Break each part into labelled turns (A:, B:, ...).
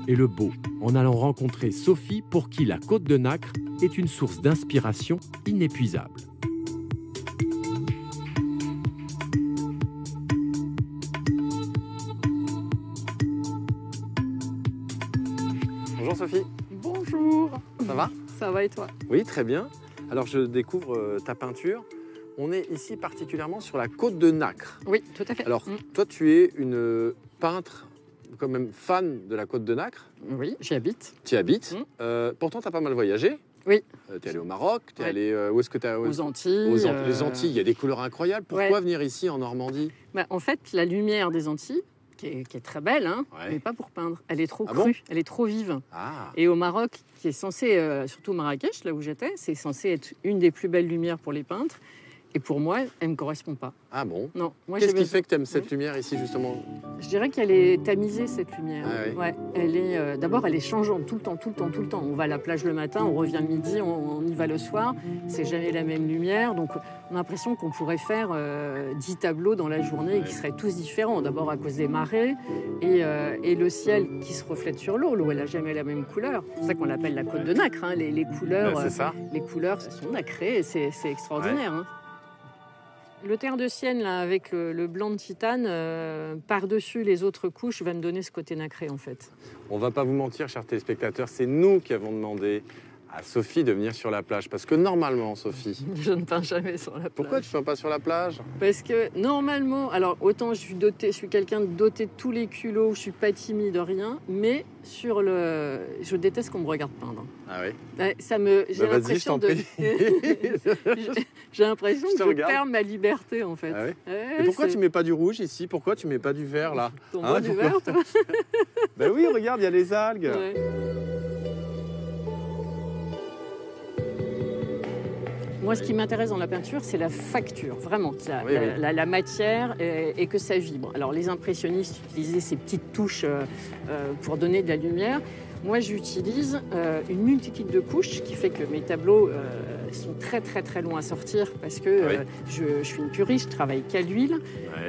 A: et le beau en allant rencontrer Sophie pour qui la côte de Nacre est une source d'inspiration inépuisable.
B: Bonjour Sophie.
C: Bonjour.
B: Ça va?
C: Ça va et toi?
B: Oui, très bien. Alors je découvre ta peinture. On est ici particulièrement sur la côte de Nacre.
C: Oui, tout à fait.
B: Alors toi tu es une peintre quand même fan de la côte de Nacre.
C: Oui, j'y habite.
B: Tu y habites. Pourtant tu as pas mal voyagé.
C: Oui.
B: Tu es allé au Maroc, tu es
C: Ouais.
B: allé où est-ce que tu as
C: Aux Antilles.
B: Les Antilles, il y a des couleurs incroyables. Pourquoi
C: Ouais.
B: venir ici en Normandie?
C: En fait, la lumière des Antilles, qui est très belle, hein,
B: Ouais.
C: mais pas pour peindre. Elle est trop
B: Ah
C: crue,
B: bon
C: elle est trop vive.
B: Ah.
C: Et au Maroc, qui est censé, surtout Marrakech, là où j'étais, c'est censé être une des plus belles lumières pour les peintres. Et pour moi, elle ne me correspond pas.
B: Ah bon?
C: Non. Moi,
B: Qu'est-ce
C: j'ai
B: qui
C: besoin-
B: fait que tu aimes cette lumière ici justement?
C: Je dirais qu'elle est tamisée, cette lumière.
B: Ah oui.
C: Ouais. Elle est, d'abord, elle est changeante tout le temps, tout le temps, tout le temps. On va à la plage le matin, on revient le midi, on y va le soir. C'est jamais la même lumière. Donc, on a l'impression qu'on pourrait faire 10 tableaux dans la journée qui seraient tous différents. D'abord à cause des marées et le ciel qui se reflète sur l'eau. L'eau, elle n'a jamais la même couleur. C'est pour ça qu'on l'appelle la côte de Nacre. Hein. Les couleurs,
B: C'est ça.
C: les couleurs, elles sont nacrées et c'est extraordinaire. Hein. Le terre de Sienne, là, avec le blanc de titane, par-dessus les autres couches, va me donner ce côté nacré, en fait.
B: On va pas vous mentir, chers téléspectateurs, c'est nous qui avons demandé à Sophie de venir sur la plage. Parce que normalement, Sophie,
C: Je ne peins jamais sur la plage.
B: pourquoi tu ne peins pas sur la plage?
C: Parce que, normalement, alors, autant je suis quelqu'un de doté de tous les culots, je suis pas timide, rien, mais je déteste qu'on me regarde peindre.
B: Ah oui?
C: Ouais, j'ai
B: Bah vas-y, je t'en prie.
C: J'ai l'impression
B: Je te
C: que je
B: regarde.
C: perds ma liberté, en fait.
B: Ah ouais?
C: Ouais,
B: Et pourquoi
C: c'est-
B: tu mets pas du rouge ici? Pourquoi tu mets pas du vert là?
C: Ton
B: Hein,
C: bois du
B: pourquoi
C: vert, toi.
B: Ben oui, regarde, il y a les algues.
C: Ouais. Moi, ce qui m'intéresse dans la peinture, c'est la facture, vraiment,
B: Oui, oui.
C: la matière et que ça vibre. Alors, les impressionnistes utilisaient ces petites touches pour donner de la lumière. Moi, j'utilise une multitude de couches qui fait que mes tableaux sont très, très, très longs à sortir parce que
B: Oui.
C: je suis une puriste, je travaille qu'à l'huile.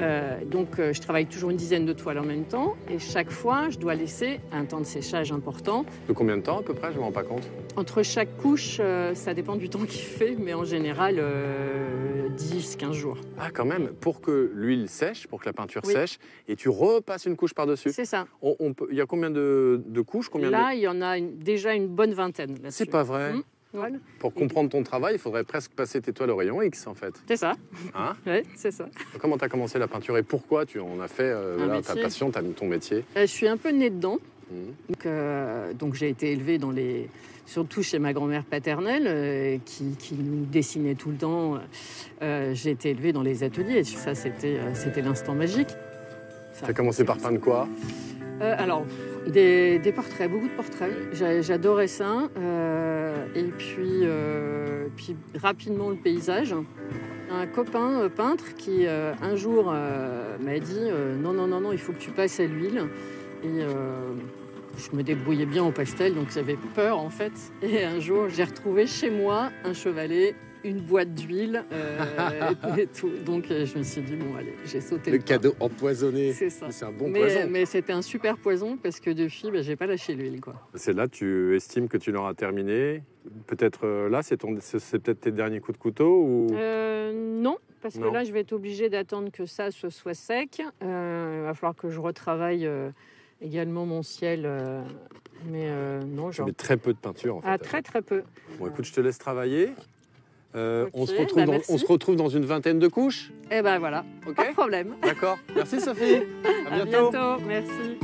B: Ouais.
C: Donc, je travaille toujours une dizaine de toiles en même temps. Et chaque fois, je dois laisser un temps de séchage important.
B: De combien de temps à peu près? Je ne me rends pas compte.
C: Entre chaque couche, ça dépend du temps qu'il fait, mais en général, 10-15 jours.
B: Ah quand même, pour que l'huile sèche, pour que la peinture
C: Oui.
B: sèche, et tu repasses une couche par-dessus.
C: C'est ça.
B: Il y a combien de couches?
C: Là, il y en a déjà une bonne vingtaine. là-dessus.
B: C'est pas vrai.
C: Voilà.
B: Pour comprendre ton travail, il faudrait presque passer tes toiles au rayon X en fait.
C: C'est ça.
B: Hein?
C: Ouais, c'est ça.
B: Comment tu as commencé la peinture et pourquoi tu en as fait voilà, ta
C: métier.
B: passion, ton métier?
C: Je suis un peu née dedans.
B: Mhm.
C: Donc j'ai été élevée surtout chez ma grand-mère paternelle qui nous dessinait tout le temps. J'ai été élevée dans les ateliers. Ça, c'était l'instant magique.
B: Tu as commencé par peindre quoi?
C: Alors, des portraits, beaucoup de portraits. J'adorais ça. Et puis rapidement le paysage. Un copain peintre qui un jour m'a dit non, il faut que tu passes à l'huile. Et je me débrouillais bien au pastel, donc j'avais peur en fait. Et un jour, j'ai retrouvé chez moi un chevalet, une boîte d'huile et tout. Donc je me suis dit, bon allez, j'ai sauté
B: Le
C: le pas.
B: cadeau empoisonné.
C: C'est ça.
B: C'est un bon poison.
C: Mais c'était un super poison parce que depuis, j'ai pas lâché l'huile, quoi.
B: C'est là, tu estimes que tu l'auras terminé. Peut-être là, c'est peut-être tes derniers coups de couteau ou...
C: Non, parce
B: Non.
C: que là, je vais être obligée d'attendre que ça se soit sec. Il va falloir que je retravaille également mon ciel. Mais non,
B: Tu
C: genre.
B: mets très peu de peinture en fait.
C: Ah, très très peu.
B: Bon, écoute, je te laisse travailler. On se
C: Ok,
B: retrouve
C: merci.
B: on se retrouve dans une vingtaine de couches.
C: Eh ben voilà,
B: Ok.
C: pas de problème.
B: D'accord. Merci Sophie. À
C: À bientôt, merci.